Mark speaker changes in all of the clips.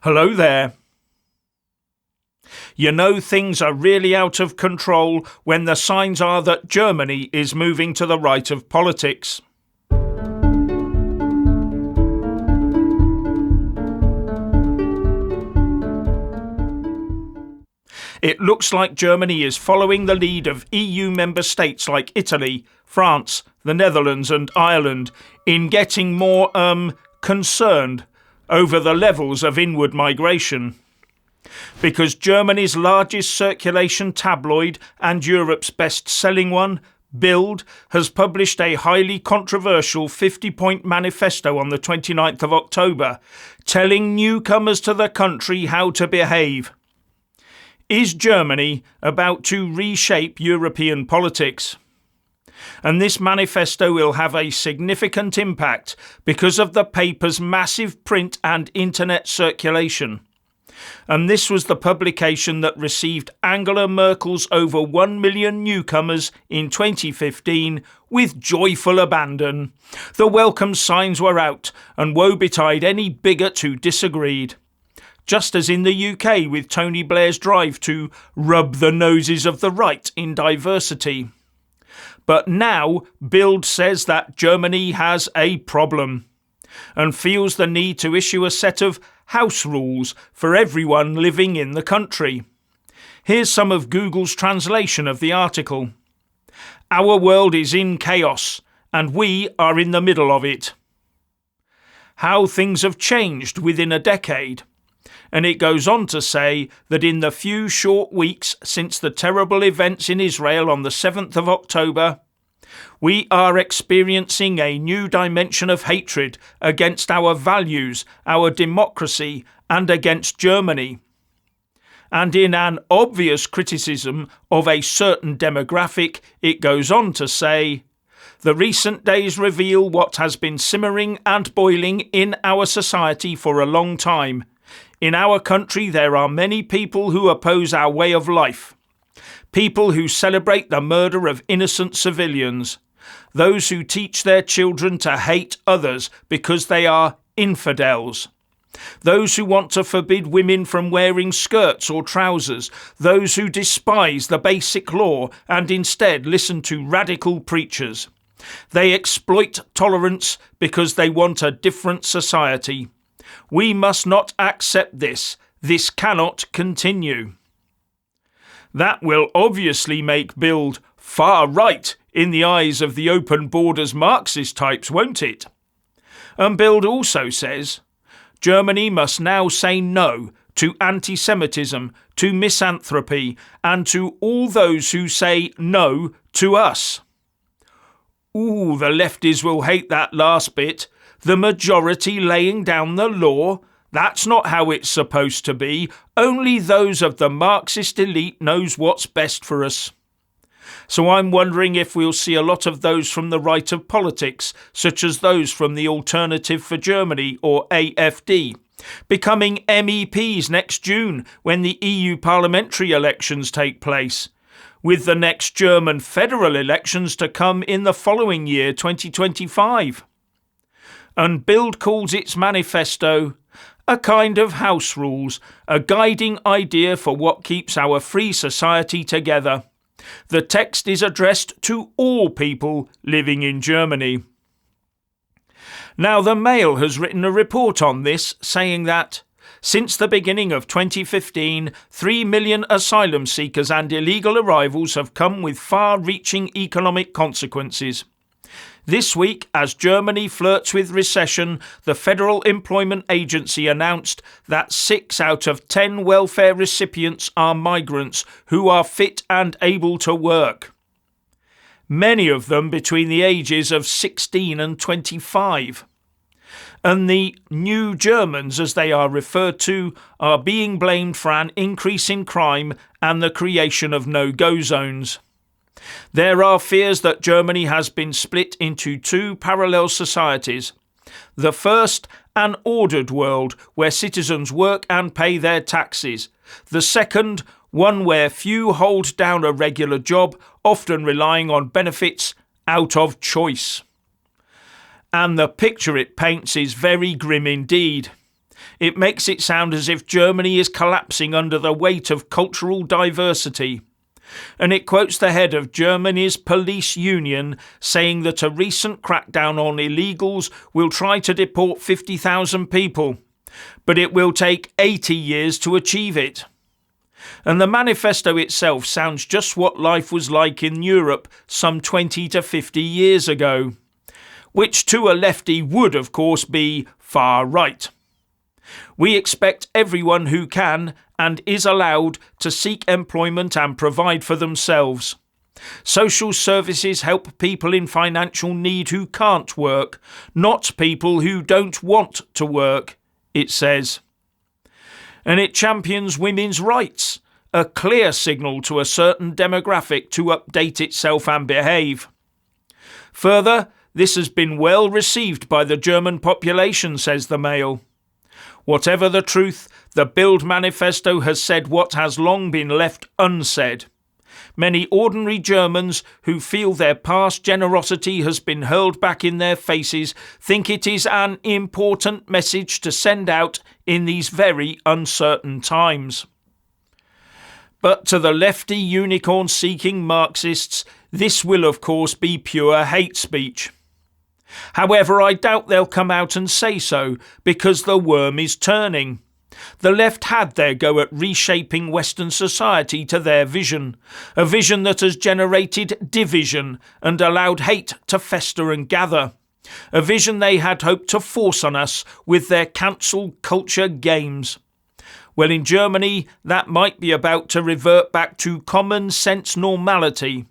Speaker 1: Hello there. You know things are really out of control when the signs are that Germany is moving to the right of politics. It looks like Germany is following the lead of EU member states like Italy, France, the Netherlands and Ireland in getting more concerned over the levels of inward migration. Because Germany's largest circulation tabloid and Europe's best-selling one, Bild, has published a highly controversial 50-point manifesto on the 29th of October, telling newcomers to the country how to behave. Is Germany about to reshape European politics? And this manifesto will have a significant impact because of the paper's massive print and internet circulation. And this was the publication that received Angela Merkel's over 1 million newcomers in 2015 with joyful abandon. The welcome signs were out, and woe betide any bigot who disagreed. Just as in the UK with Tony Blair's drive to rub the noses of the right in diversity. But now Bild says that Germany has a problem and feels the need to issue a set of house rules for everyone living in the country. Here's some of Google's translation of the article. Our world is in chaos, and we are in the middle of it. How things have changed within a decade. And it goes on to say that in the few short weeks since the terrible events in Israel on the 7th of October, we are experiencing a new dimension of hatred against our values, our democracy, and against Germany. And in an obvious criticism of a certain demographic, it goes on to say, the recent days reveal what has been simmering and boiling in our society for a long time. In our country, there are many people who oppose our way of life. People who celebrate the murder of innocent civilians. Those who teach their children to hate others because they are infidels. Those who want to forbid women from wearing skirts or trousers. Those who despise the basic law and instead listen to radical preachers. They exploit tolerance because they want a different society. We must not accept this. This cannot continue. That will obviously make Bild far right in the eyes of the open borders Marxist types, won't it? And Bild also says, Germany must now say no to anti-Semitism, to misanthropy, and to all those who say no to us. Ooh, the lefties will hate that last bit. The majority laying down the law? That's not how it's supposed to be. Only those of the Marxist elite knows what's best for us. So I'm wondering if we'll see a lot of those from the right of politics, such as those from the Alternative for Germany or AfD, becoming MEPs next June when the EU parliamentary elections take place, with the next German federal elections to come in the following year, 2025. And Bild calls its manifesto a kind of house rules, a guiding idea for what keeps our free society together. The text is addressed to all people living in Germany. Now, the Mail has written a report on this, saying that since the beginning of 2015, 3 million asylum seekers and illegal arrivals have come with far-reaching economic consequences. This week, as Germany flirts with recession, the Federal Employment Agency announced that 6 out of 10 welfare recipients are migrants who are fit and able to work. Many of them between the ages of 16 and 25. And the New Germans, as they are referred to, are being blamed for an increase in crime and the creation of no-go zones. There are fears that Germany has been split into 2 parallel societies. The first, an ordered world where citizens work and pay their taxes. The second, one where few hold down a regular job, often relying on benefits out of choice. And the picture it paints is very grim indeed. It makes it sound as if Germany is collapsing under the weight of cultural diversity. And it quotes the head of Germany's police union saying that a recent crackdown on illegals will try to deport 50,000 people, but it will take 80 years to achieve it. And the manifesto itself sounds just what life was like in Europe some 20 to 50 years ago, which to a lefty would of course be far right. We expect everyone who can and is allowed to seek employment and provide for themselves. Social services help people in financial need who can't work, not people who don't want to work, it says. And it champions women's rights, a clear signal to a certain demographic to update itself and behave. Further, this has been well received by the German population, says the Mail. Whatever the truth, the Bild manifesto has said what has long been left unsaid. Many ordinary Germans who feel their past generosity has been hurled back in their faces think it is an important message to send out in these very uncertain times. But to the lefty unicorn-seeking Marxists, this will of course be pure hate speech. However, I doubt they'll come out and say so, because the worm is turning. The left had their go at reshaping Western society to their vision, a vision that has generated division and allowed hate to fester and gather, a vision they had hoped to force on us with their cancel culture games. Well, in Germany, that might be about to revert back to common sense normality.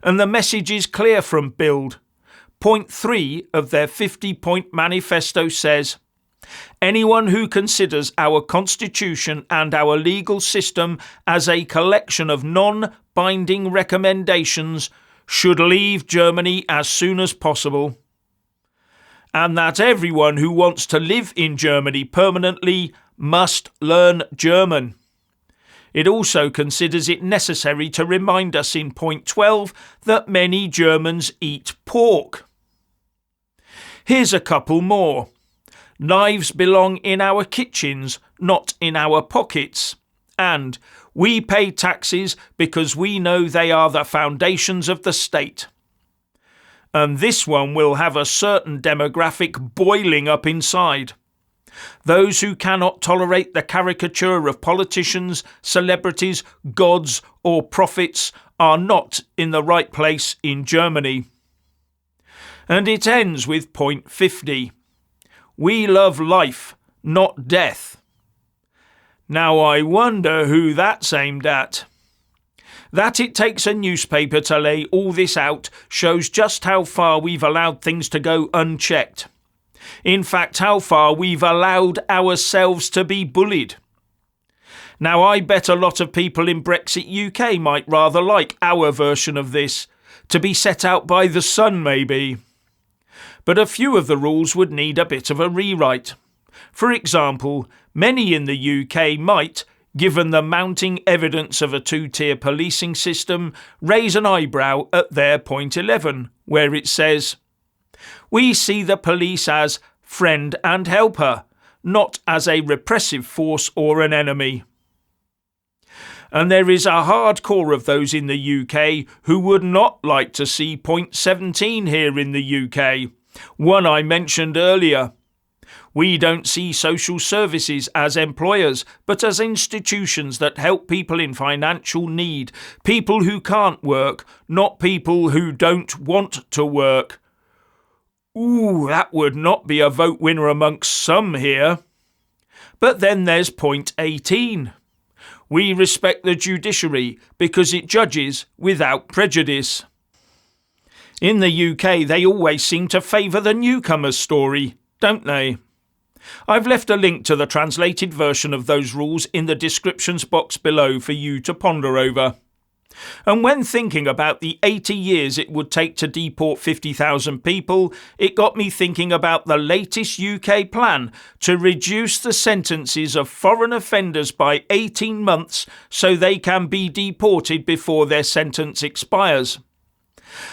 Speaker 1: And the message is clear from Bild. Point 3 of their 50-point manifesto says, anyone who considers our constitution and our legal system as a collection of non-binding recommendations should leave Germany as soon as possible. And that everyone who wants to live in Germany permanently must learn German. It also considers it necessary to remind us in point 12 that many Germans eat pork. Here's a couple more. Knives belong in our kitchens, not in our pockets. And we pay taxes because we know they are the foundations of the state. And this one will have a certain demographic boiling up inside. Those who cannot tolerate the caricature of politicians, celebrities, gods or prophets are not in the right place in Germany. And it ends with point 50. We love life, not death. Now I wonder who that's aimed at. That it takes a newspaper to lay all this out shows just how far we've allowed things to go unchecked. In fact, how far we've allowed ourselves to be bullied. Now I bet a lot of people in Brexit UK might rather like our version of this, to be set out by the Sun maybe. But a few of the rules would need a bit of a rewrite. For example, many in the UK might, given the mounting evidence of a two-tier policing system, raise an eyebrow at their point 11, where it says, we see the police as friend and helper, not as a repressive force or an enemy. And there is a hard core of those in the UK who would not like to see point 17 here in the UK, one I mentioned earlier. We don't see social services as employers, but as institutions that help people in financial need, people who can't work, not people who don't want to work. Ooh, that would not be a vote winner amongst some here. But then there's point 18. We respect the judiciary because it judges without prejudice. In the UK, they always seem to favour the newcomer's story, don't they? I've left a link to the translated version of those rules in the descriptions box below for you to ponder over. And when thinking about the 80 years it would take to deport 50,000 people, it got me thinking about the latest UK plan to reduce the sentences of foreign offenders by 18 months so they can be deported before their sentence expires.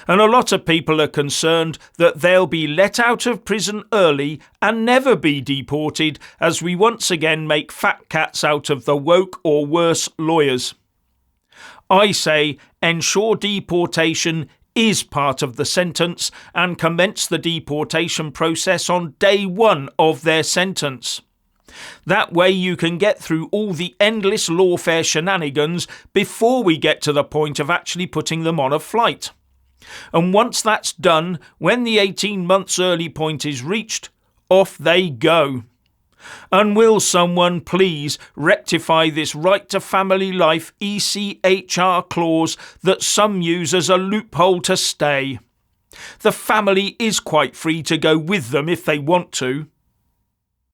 Speaker 1: And a lot of people are concerned that they'll be let out of prison early and never be deported, as we once again make fat cats out of the woke or worse lawyers. I say ensure deportation is part of the sentence and commence the deportation process on day one of their sentence. That way you can get through all the endless lawfare shenanigans before we get to the point of actually putting them on a flight. And once that's done, when the 18 months early point is reached, off they go. And will someone please rectify this right to family life ECHR clause that some use as a loophole to stay? The family is quite free to go with them if they want to.